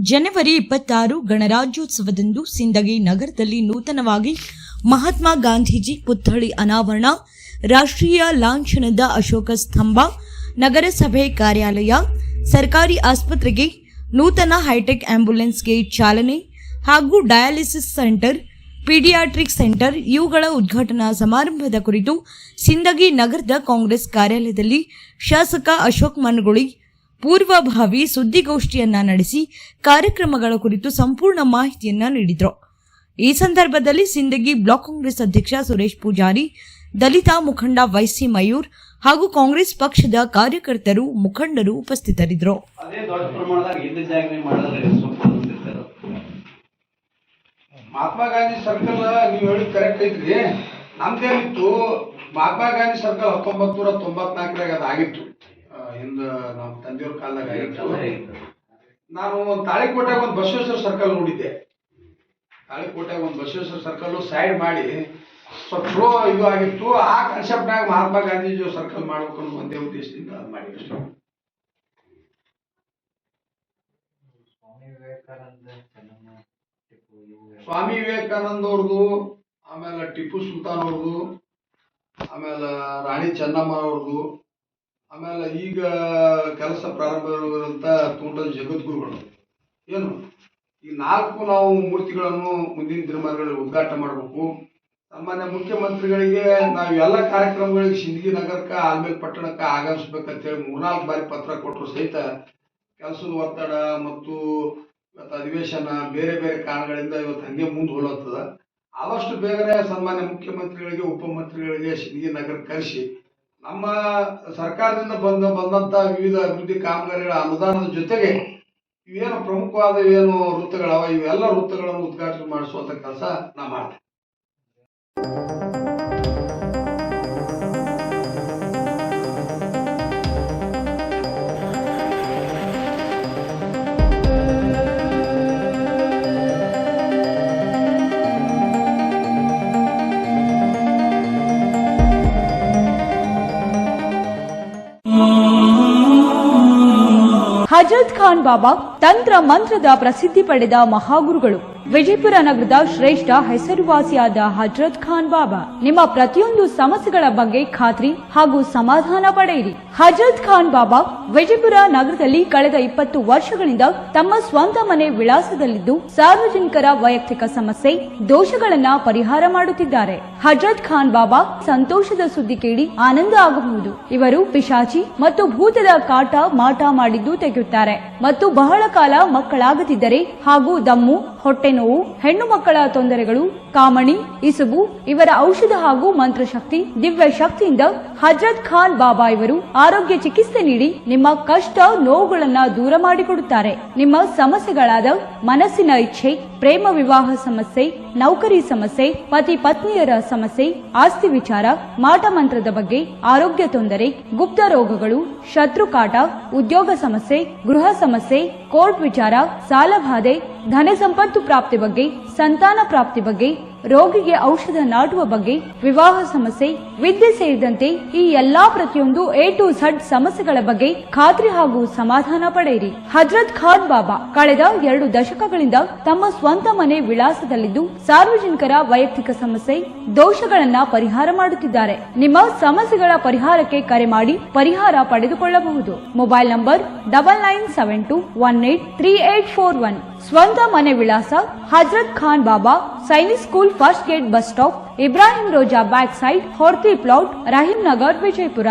ಜನವರಿ 26 ಗಣರಾಜ್ಯೋತ್ಸವದಂದು ಸಿಂದಗಿ ನಗರದಲ್ಲಿ ನೂತನವಾಗಿ ಮಹಾತ್ಮ ಗಾಂಧೀಜಿ ಪುತ್ಥಳಿ ಅನಾವರಣ, ರಾಷ್ಟ್ರೀಯ ಲಾಂಛನದ ಅಶೋಕ ಸ್ತಂಭ, ನಗರಸಭೆ ಕಾರ್ಯಾಲಯ, ಸರ್ಕಾರಿ ಆಸ್ಪತ್ರೆಗೆ ನೂತನ ಹೈಟೆಕ್ ಆಂಬ್ಯುಲೆನ್ಸ್ಗೆ ಚಾಲನೆ ಹಾಗೂ ಡಯಾಲಿಸಿಸ್ ಸೆಂಟರ್, ಪೀಡಿಯಾಟ್ರಿಕ್ ಸೆಂಟರ್ ಇವುಗಳ ಉದ್ಘಾಟನಾ ಸಮಾರಂಭದ ಕುರಿತು ಸಿಂದಗಿ ನಗರದ ಕಾಂಗ್ರೆಸ್ ಕಾರ್ಯಾಲಯದಲ್ಲಿ ಶಾಸಕ ಅಶೋಕ್ ಮನಗುಳಿ ಪೂರ್ವಭಾವಿ ಸುದ್ದಿಗೋಷ್ಠಿಯನ್ನ ನಡೆಸಿ ಕಾರ್ಯಕ್ರಮಗಳ ಕುರಿತು ಸಂಪೂರ್ಣ ಮಾಹಿತಿಯನ್ನ ನೀಡಿದರು. ಈ ಸಂದರ್ಭದಲ್ಲಿ ಸಿಂದಗಿ ಬ್ಲಾಕ್ ಕಾಂಗ್ರೆಸ್ ಅಧ್ಯಕ್ಷ ಸುರೇಶ್ ಪೂಜಾರಿ, ದಲಿತ ಮುಖಂಡ ವೈಸಿ ಮಯೂರ್ ಹಾಗೂ ಕಾಂಗ್ರೆಸ್ ಪಕ್ಷದ ಕಾರ್ಯಕರ್ತರು, ಮುಖಂಡರು ಉಪಸ್ಥಿತರಿದ್ದರು. ಮಹಾತ್ಮ ಗಾಂಧಿ ಸರ್ಕಲ್ ನೀವು ಹೇಳಿ ಕರೆಕ್ಟ್ ಐತ್ರಿ. ನಮ್ದೇನಿತ್ತು, ಮಹಾತ್ಮ ಗಾಂಧಿ ಸರ್ಕಲ್ 1994 ಅದಾಗಿತ್ತು. ಹಿಂದ ನಮ್ಮ ತಂದೆಯವ್ರ ಕಾಲದಾಗ ಆಗಿತ್ತು. ನಾನು ತಾಳಿಕೋಟೆಗೆ ಒಂದು ಬಸವೇಶ್ವರ ಸರ್ಕಲ್ ನೋಡಿದ್ದೆ. ತಾಳಿಕೋಟೆಗೆ ಒಂದು ಬಸವೇಶ್ವರ ಸರ್ಕಲ್ ಸೈಡ್ ಮಾಡಿ ಸ್ವಲ್ಪ ಸ್ಲೋ ಇದು ಆಗಿತ್ತು. ಆ ಕಾನ್ಸೆಪ್ಟ್ನಾಗ ಮಹಾತ್ಮ ಗಾಂಧೀಜಿ ಸರ್ಕಲ್ ಮಾಡ್ಬೇಕು ಅನ್ನೋ ಒಂದೇ ಉದ್ದೇಶದಿಂದ ಅದು ಮಾಡಿದ್ವಿ. ಸ್ವಾಮಿ ವಿವೇಕಾನಂದ ಅವ್ರದ್ದು, ಆಮೇಲೆ ಟಿಪ್ಪು ಸುಲ್ತಾನ್ ಅವ್ರದ್ದು, ಆಮೇಲೆ ರಾಣಿ ಚೆನ್ನಮ್ಮ ಅವ್ರದ್ದು, ಆಮೇಲೆ ಈಗ ಕೆಲಸ ಪ್ರಾರಂಭ ತೂಂಟದ ಜಗದ್ಗುರುಗಳು, ಏನು ಈ 4 ನಾವು ಮೂರ್ತಿಗಳನ್ನು ಮುಂದಿನ ದಿನಮಾನಗಳಲ್ಲಿ ಉದ್ಘಾಟನೆ ಮಾಡಬೇಕು. ಸಾಮಾನ್ಯ ಮುಖ್ಯಮಂತ್ರಿಗಳಿಗೆ ನಾವು ಎಲ್ಲ ಕಾರ್ಯಕ್ರಮಗಳಿಗೆ ಸಿಂದಗಿ ನಗರಕ್ಕೆ, ಆಲ್ಮೇಲ್ ಪಟ್ಟಣಕ್ಕೆ ಆಗಮಿಸ್ಬೇಕಂತೇಳಿ 3-4 ಬಾರಿ ಪತ್ರ ಕೊಟ್ಟರು ಸಹಿತ ಕೆಲಸದ ಒತ್ತಡ ಮತ್ತು ಇವತ್ತು ಅಧಿವೇಶನ ಬೇರೆ ಬೇರೆ ಕಾರಣಗಳಿಂದ ಇವತ್ತು ಹಂಗೆ ಮುಂದೆ ಹೋಲತ್ತದ. ಆದಷ್ಟು ಬೇಗನೆ ಸನ್ಮಾನ್ಯ ಮುಖ್ಯಮಂತ್ರಿಗಳಿಗೆ, ಉಪಮಂತ್ರಿಗಳಿಗೆ ಸಿಂದಗಿ ನಗರ ಕರೆಸಿ ನಮ್ಮ ಸರ್ಕಾರದಿಂದ ಬಂದಂತ ವಿವಿಧ ಅಭಿವೃದ್ಧಿ ಕಾಮಗಾರಿಗಳ ಅನುದಾನದ ಜೊತೆಗೆ ಇವೇನು ಪ್ರಮುಖವಾದ ಏನು ವೃತ್ತಗಳವ ಇವೆಲ್ಲ ವೃತ್ತಗಳನ್ನು ಉದ್ಘಾಟನೆ ಮಾಡಿಸುವಂತ ಕೆಲಸ ನಾ ಮಾಡ್ತೇವೆ. ಹಜರತ್ ಖಾನ್ ಬಾಬಾ ತಂತ್ರ ಮಂತ್ರದ ಪ್ರಸಿದ್ಧಿ ಪಡೆದ ಮಹಾಗುರುಗಳು. ವಿಜಯಪುರ ನಗರದ ಶ್ರೇಷ್ಠ ಹೆಸರುವಾಸಿಯಾದ ಹಜರತ್ ಖಾನ್ ಬಾಬಾ ನಿಮ್ಮ ಪ್ರತಿಯೊಂದು ಸಮಸ್ಯೆಗಳ ಬಗ್ಗೆ ಖಾತ್ರಿ ಹಾಗೂ ಸಮಾಧಾನ ಪಡೆಯಿರಿ. ಹಜರತ್ ಖಾನ್ ಬಾಬಾ ವಿಜಯಪುರ ನಗರದಲ್ಲಿ ಕಳೆದ 20 ವರ್ಷಗಳಿಂದ ತಮ್ಮ ಸ್ವಂತ ಮನೆ ವಿಳಾಸದಲ್ಲಿದ್ದು ಸಾರ್ವಜನಿಕರ ವೈಯಕ್ತಿಕ ಸಮಸ್ಯೆ, ದೋಷಗಳನ್ನ ಪರಿಹಾರ ಮಾಡುತ್ತಿದ್ದಾರೆ. ಹಜರತ್ ಖಾನ್ ಬಾಬಾ ಸಂತೋಷದ ಸುದ್ದಿ ಕೇಳಿ ಆನಂದ ಆಗಬಹುದು. ಇವರು ಪಿಶಾಚಿ ಮತ್ತು ಭೂತದ ಕಾಟ ಮಾಟ ಮಾಡಿದ್ದು ತೆಗೆಯುತ್ತಾರೆ ಮತ್ತು ಬಹಳ ಕಾಲ ಮಕ್ಕಳಾಗದಿದ್ದರೆ ಹಾಗೂ ದಮ್ಮು, ಹೊಟ್ಟೆ ನೋವು, ಹೆಣ್ಣು ಮಕ್ಕಳ ತೊಂದರೆಗಳು, ಕಾಮಣಿ, ಇಸುಬು ಇವರ ಔಷಧ ಹಾಗೂ ಮಂತ್ರಶಕ್ತಿ, ದಿವ್ಯ ಶಕ್ತಿಯಿಂದ ಹಜರತ್ ಖಾನ್ ಬಾಬಾ ಇವರು ಆರೋಗ್ಯ ಚಿಕಿತ್ಸೆ ನೀಡಿ ನಿಮ್ಮ ಕಷ್ಟ ನೋವುಗಳನ್ನ ದೂರ ಮಾಡಿಕೊಡುತ್ತಾರೆ. ನಿಮ್ಮ ಸಮಸ್ಯೆಗಳಾದ ಮನಸ್ಸಿನ ಇಚ್ಛೆ, ಪ್ರೇಮ ವಿವಾಹ ಸಮಸ್ಯೆ, ನೌಕರಿ ಸಮಸ್ಯೆ, ಪತಿ ಪತ್ನಿಯರ ಸಮಸ್ಯೆ, ಆಸ್ತಿ ವಿಚಾರ, ಮಾಟ ಮಂತ್ರದ ಬಗ್ಗೆ, ಆರೋಗ್ಯ ತೊಂದರೆ, ಗುಪ್ತ ರೋಗಗಳು, ಶತ್ರುಕಾಟ, ಉದ್ಯೋಗ ಸಮಸ್ಯೆ, ಗೃಹ ಸಮಸ್ಯೆ, ಕೋರ್ಟ್ ವಿಚಾರ, ಸಾಲಬಾಧೆ, ಧನ ಸಂಪತ್ತು ಪ್ರಾಪ್ತಿ ಬಗ್ಗೆ, ಸಂತಾನ ಪ್ರಾಪ್ತಿ ಬಗ್ಗೆ, ರೋಗಿಗೆ ಔಷಧ ನಾಟುವ ಬಗ್ಗೆ, ವಿವಾಹ ಸಮಸ್ಯೆ, ವಿದ್ಯೆ ಸೇರಿದಂತೆ ಈ ಎಲ್ಲಾ ಪ್ರತಿಯೊಂದು A to Z ಸಮಸ್ಯೆಗಳ ಬಗ್ಗೆ ಖಾತ್ರಿ ಹಾಗೂ ಸಮಾಧಾನ ಪಡೆಯಿರಿ. ಹಜರತ್ ಖಾನ್ ಬಾಬಾ ಕಳೆದ 2 ದಶಕಗಳಿಂದ ತಮ್ಮ ಸ್ವಂತ ಮನೆ ವಿಳಾಸದಲ್ಲಿದ್ದು ಸಾರ್ವಜನಿಕರ ವೈಯಕ್ತಿಕ ಸಮಸ್ಯೆ, ದೋಷಗಳನ್ನ ಪರಿಹಾರ ಮಾಡುತ್ತಿದ್ದಾರೆ. ನಿಮ್ಮ ಸಮಸ್ಯೆಗಳ ಪರಿಹಾರಕ್ಕೆ ಕರೆ ಮಾಡಿ ಪರಿಹಾರ ಪಡೆದುಕೊಳ್ಳಬಹುದು. Mobile number 9972183841. ಸ್ವಂತ ಮನೆ ವಿಳಾಸ Hazrat Khan Baba, Sainik school, first gate, bus stop, Ibrahim Roza back side, Horti plot, Rahim Nagar, Vijayapura.